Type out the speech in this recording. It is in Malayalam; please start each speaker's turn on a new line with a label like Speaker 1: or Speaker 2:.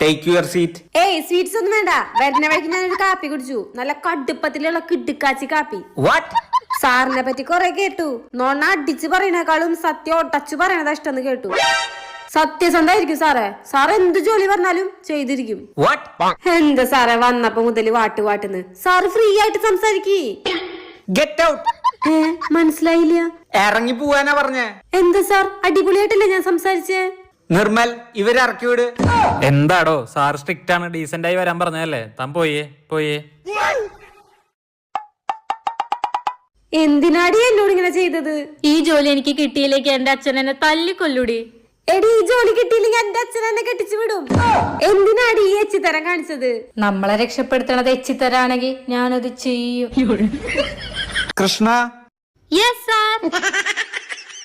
Speaker 1: Take your seat.
Speaker 2: ഏയ് സ്വീറ്റ്സ് ഒന്നും വേണ്ട. വരുന്ന വഴിക്ക് ഞാനൊരു കാപ്പി കുടിച്ചു. നല്ല കടുപ്പത്തിലുള്ള കിടുക്കാച്ചി കാപ്പി.
Speaker 1: വാട്ട്?
Speaker 2: സാറിനെ പറ്റി കൊറേ കേട്ടു. നോണ അടിച്ചു പറയണേക്കാളും സത്യം ഒട്ടച്ചു പറയണതാ ഇഷ്ടം കേട്ടു. സത്യസന്ധായിരിക്കും സാറേ. സാർ എന്ത് ജോലി പറഞ്ഞാലും ചെയ്തിരിക്കും. എന്താ സാറേ വന്നപ്പോ മുതല് വാട്ടുന്ന്. സാറ് ഫ്രീ ആയിട്ട് സംസാരിക്കേ.
Speaker 1: Get out.
Speaker 2: മനസ്സിലായില്ല.
Speaker 1: ഇറങ്ങി പോവാനാ പറഞ്ഞേ.
Speaker 2: എന്താ സാർ അടിപൊളിയായിട്ടല്ലേ ഞാൻ സംസാരിച്ചേ?
Speaker 1: നിർമ്മൽ, ഇവരെ ഇറക്കി വിട്.
Speaker 3: എന്താടോ സാർ സ്ട്രിക്റ്റ് ആണ്, ഡീസന്റ് ആയി വരാൻ പറഞ്ഞല്ലേ. താൻ പോയേ.
Speaker 2: എന്തിനാടി എന്നോട് ഇങ്ങനെ ചെയ്തത്?
Speaker 4: ഈ ജോലി എനിക്ക് കിട്ടിയില്ലെങ്കിൽ എന്റെ അച്ഛൻ എന്നെ തല്ലിക്കൊല്ലൂടി.
Speaker 2: എടി ഈ ജോലി കിട്ടിയില്ലെങ്കിൽ എന്റെ അച്ഛൻ എന്നെ കെട്ടിച്ചു വിടും. എന്തിനാടി ഈ എച്ചിത്തരം കാണിച്ചത്?
Speaker 4: നമ്മളെ രക്ഷപ്പെടുത്തണത് എച്ചിത്തരാണെങ്കിൽ ഞാനത് ചെയ്യും.
Speaker 1: കൃഷ്ണ.
Speaker 4: Yes sir.